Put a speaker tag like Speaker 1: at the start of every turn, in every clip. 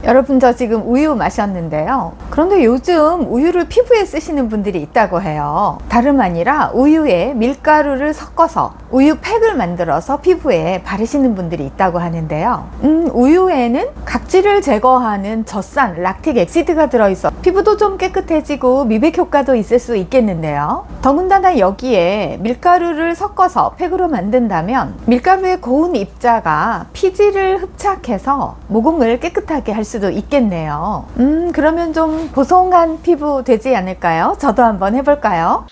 Speaker 1: 여러분, 저 지금 우유 마셨는데요. 그런데 요즘 우유를 피부에 쓰시는 분들이 있다고 해요. 다름 아니라 우유에 밀가루를 섞어서 우유팩을 만들어서 피부에 바르시는 분들이 있다고 하는데요. 우유에는 각질을 제거하는 젖산, 락틱 엑시드가 들어있어 피부도 좀 깨끗해지고 미백 효과도 있을 수 있겠는데요. 더군다나 여기에 밀가루를 섞어서 팩으로 만든다면 밀가루의 고운 입자가 피지를 흡착해서 모공을 깨끗하게 할 수도 있겠네요. 그러면 좀 보송한 피부 되지 않을까요? 저도 한번 해볼까요?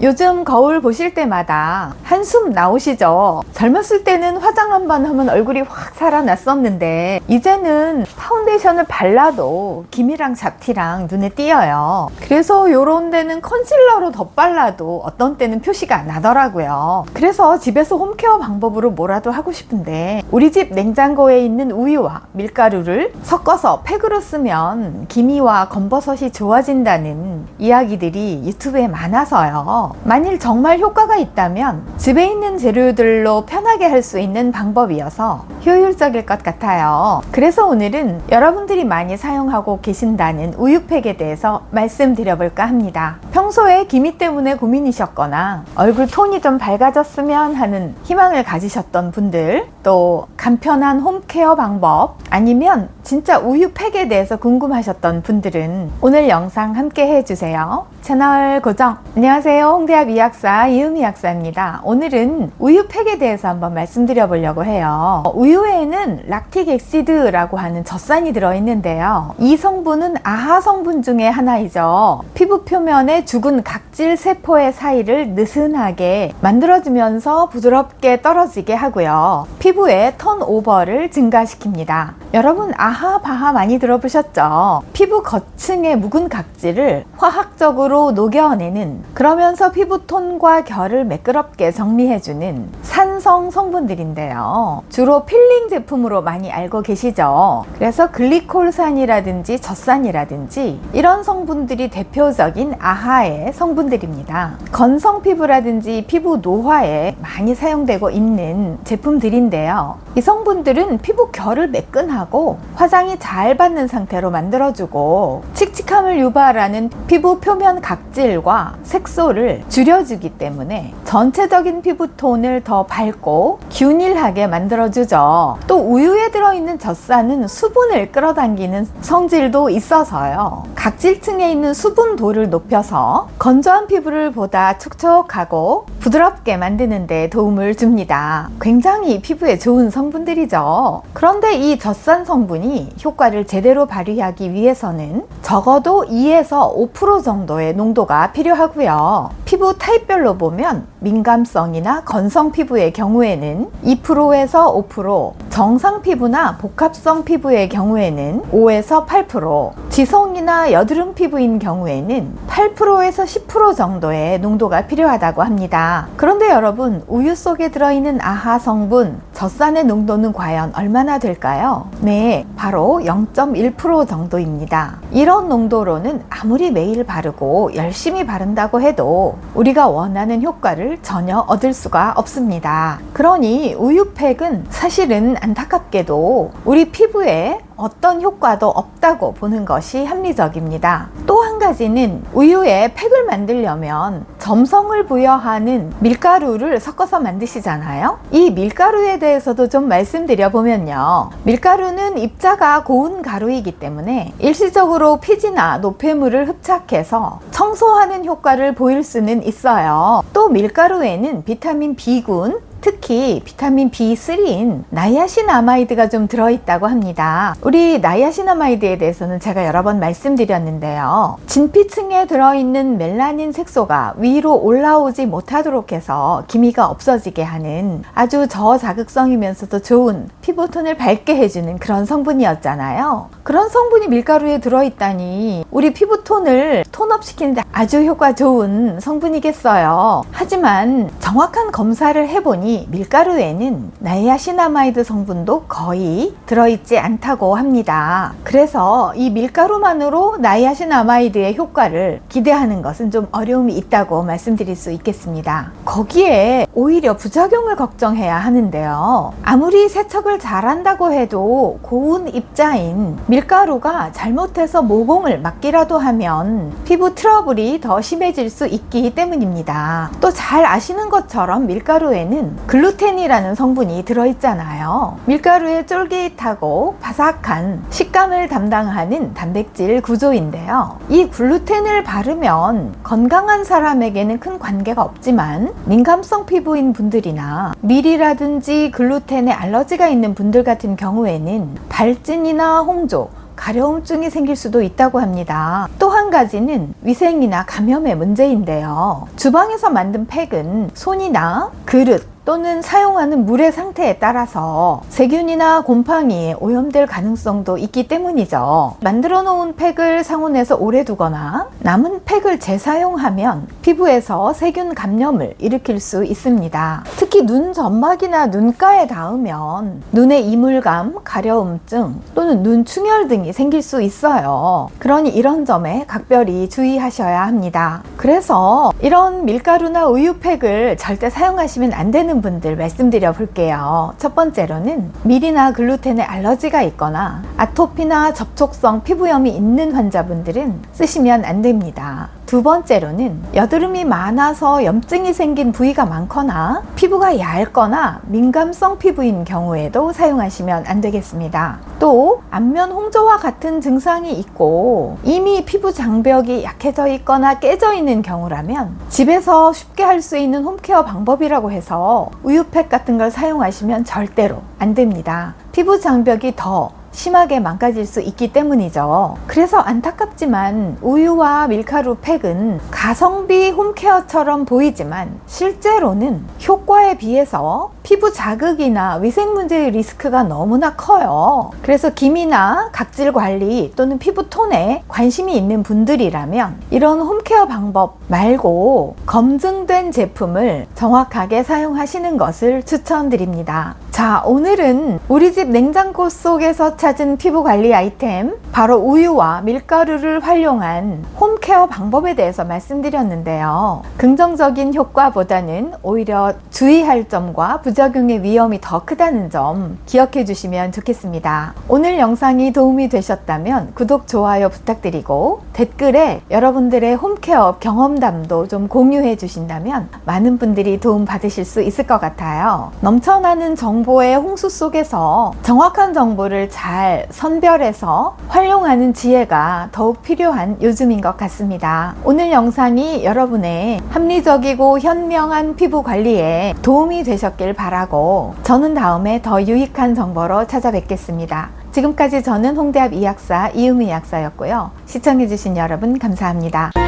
Speaker 1: 요즘 거울 보실 때마다 한숨 나오시죠? 젊었을 때는 화장 한번 하면 얼굴이 확 살아났었는데 이제는 파운데이션을 발라도 기미랑 잡티랑 눈에 띄어요. 그래서 요런 데는 컨실러로 덧발라도 어떤 때는 표시가 안 나더라고요. 그래서 집에서 홈케어 방법으로 뭐라도 하고 싶은데 우리 집 냉장고에 있는 우유와 밀가루를 섞어서 팩으로 쓰면 기미와 검버섯이 좋아진다는 이야기들이 유튜브에 많아서요. 만일 정말 효과가 있다면 집에 있는 재료들로 편하게 할 수 있는 방법이어서 효율적일 것 같아요. 그래서 오늘은 여러분들이 많이 사용하고 계신다는 우유팩에 대해서 말씀드려볼까 합니다. 평소에 기미 때문에 고민이셨거나 얼굴 톤이 좀 밝아졌으면 하는 희망을 가지셨던 분들, 또 간편한 홈케어 방법, 아니면 진짜 우유팩에 대해서 궁금하셨던 분들은 오늘 영상 함께 해주세요. 채널 고정. 안녕하세요, 홍대합 이학사 이은미 약사입니다. 오늘은 우유팩에 대해서 한번 말씀드려 보려고 해요. 우유에는 락틱 엑시드라고 하는 젖산이 들어있는데요. 이 성분은 아하 성분 중에 하나이죠. 피부 표면에 죽은 각질 세포의 사이를 느슨하게 만들어주면서 부드럽게 떨어지게 하고요. 피부의 턴오버를 증가시킵니다. 여러분, 아하 바하 많이 들어보셨죠? 피부 겉층의 묵은 각질을 화학적으로 녹여내는, 그러면서 피부톤과 결을 매끄럽게 정리해주는 산성 성분들인데요. 주로 필링 제품으로 많이 알고 계시죠? 그래서 글리콜산이라든지 젖산이라든지 이런 성분들이 대표적인 아하의 성분들입니다. 건성 피부라든지 피부 노화에 많이 사용되고 있는 제품들인데요. 이 성분들은 피부 결을 매끈하고 화장이 잘 받는 상태로 만들어주고 칙칙함을 유발하는 피부 표면 각질과 색소를 줄여주기 때문에 전체적인 피부톤을 더 밝고 균일하게 만들어주죠. 또 우유에 들어있는 젖산은 수분을 끌어당기는 성질도 있어서요. 각질층에 있는 수분도를 높여서 건조한 피부를 보다 촉촉하고 부드럽게 만드는 데 도움을 줍니다. 굉장히 피부에 좋은 성분들이죠. 그런데 이 젖산 성분이 효과를 제대로 발휘하기 위해서는 적어도 2에서 5% 정도의 농도가 필요하고요. 피부 타입별로 보면 민감성이나 건성 피부의 경우에는 2%에서 5%, 정상 피부나 복합성 피부의 경우에는 5에서 8%, 지성이나 여드름 피부인 경우에는 8%에서 10% 정도의 농도가 필요하다고 합니다. 그런데 여러분, 우유 속에 들어있는 아하 성분, 젖산의 농도는 과연 얼마나 될까요? 네, 바로 0.1% 정도입니다. 이런 농도로는 아무리 매일 바르고 열심히 바른다고 해도 우리가 원하는 효과를 전혀 얻을 수가 없습니다. 그러니 우유팩은 사실은 안타깝게도 우리 피부에 어떤 효과도 없다고 보는 것이 합리적입니다. 또 한 가지는 우유에 팩을 만들려면 점성을 부여하는 밀가루를 섞어서 만드시잖아요. 이 밀가루에 대해서도 좀 말씀드려 보면요. 밀가루는 입자가 고운 가루이기 때문에 일시적으로 피지나 노폐물을 흡착해서 청소하는 효과를 보일 수는 있어요. 또 밀가루에는 비타민 B군, 특히 비타민 B3인 나이아신아마이드가 좀 들어있다고 합니다. 우리 나이아신아마이드에 대해서는 제가 여러 번 말씀드렸는데요. 진피층에 들어있는 멜라닌 색소가 위로 올라오지 못하도록 해서 기미가 없어지게 하는 아주 저자극성이면서도 좋은 피부톤을 밝게 해주는 그런 성분이었잖아요. 그런 성분이 밀가루에 들어있다니 우리 피부톤을 톤업시키는데 아주 효과 좋은 성분이겠어요. 하지만 정확한 검사를 해보니 이 밀가루에는 나이아신아마이드 성분도 거의 들어있지 않다고 합니다. 그래서 이 밀가루만으로 나이아신아마이드의 효과를 기대하는 것은 좀 어려움이 있다고 말씀드릴 수 있겠습니다. 거기에 오히려 부작용을 걱정해야 하는데요. 아무리 세척을 잘한다고 해도 고운 입자인 밀가루가 잘못해서 모공을 막기라도 하면 피부 트러블이 더 심해질 수 있기 때문입니다. 또 잘 아시는 것처럼 밀가루에는 글루텐이라는 성분이 들어있잖아요. 밀가루의 쫄깃하고 바삭한 식감을 담당하는 단백질 구조인데요. 이 글루텐을 바르면 건강한 사람에게는 큰 관계가 없지만 민감성 피부인 분들이나 밀이라든지 글루텐에 알러지가 있는 분들 같은 경우에는 발진이나 홍조, 가려움증이 생길 수도 있다고 합니다. 또 한 가지는 위생이나 감염의 문제인데요. 주방에서 만든 팩은 손이나 그릇 또는 사용하는 물의 상태에 따라서 세균이나 곰팡이에 오염될 가능성도 있기 때문이죠. 만들어 놓은 팩을 상온에서 오래 두거나 남은 팩을 재사용하면 피부에서 세균 감염을 일으킬 수 있습니다. 특히 눈 점막이나 눈가에 닿으면 눈의 이물감, 가려움증 또는 눈 충혈 등이 생길 수 있어요. 그러니 이런 점에 각별히 주의하셔야 합니다. 그래서 이런 밀가루나 우유팩을 절대 사용하시면 안 되는 분들 말씀드려 볼게요. 첫 번째로는 밀이나 글루텐에 알러지가 있거나 아토피나 접촉성 피부염이 있는 환자분들은 쓰시면 안 됩니다. 두 번째로는 여드름이 많아서 염증이 생긴 부위가 많거나 피부가 얇거나 민감성 피부인 경우에도 사용하시면 안 되겠습니다. 또 안면 홍조와 같은 증상이 있고 이미 피부 장벽이 약해져 있거나 깨져 있는 경우라면 집에서 쉽게 할 수 있는 홈케어 방법이라고 해서 우유팩 같은 걸 사용하시면 절대로 안 됩니다. 피부 장벽이 더 심하게 망가질 수 있기 때문이죠. 그래서 안타깝지만 우유와 밀가루 팩은 가성비 홈케어처럼 보이지만 실제로는 효과에 비해서 피부 자극이나 위생 문제의 리스크가 너무나 커요. 그래서 기미나 각질 관리 또는 피부 톤에 관심이 있는 분들이라면 이런 홈케어 방법 말고 검증된 제품을 정확하게 사용하시는 것을 추천드립니다. 자, 오늘은 우리 집 냉장고 속에서 찾은 피부 관리 아이템 바로 우유와 밀가루를 활용한 홈케어 방법에 대해서 말씀드렸는데요. 긍정적인 효과보다는 오히려 주의할 점과 부작용의 위험이 더 크다는 점 기억해 주시면 좋겠습니다. 오늘 영상이 도움이 되셨다면 구독, 좋아요 부탁드리고 댓글에 여러분들의 홈케어 경험담도 좀 공유해 주신다면 많은 분들이 도움 받으실 수 있을 것 같아요. 넘쳐나는 정보의 홍수 속에서 정확한 정보를 잘 선별해서 활용하는 지혜가 더욱 필요한 요즘인 것 같습니다. 오늘 영상이 여러분의 합리적이고 현명한 피부 관리에 도움이 되셨길 바라고 저는 다음에 더 유익한 정보로 찾아뵙겠습니다. 지금까지 저는 홍대합 이약사 이유미 약사였고요. 시청해주신 여러분 감사합니다.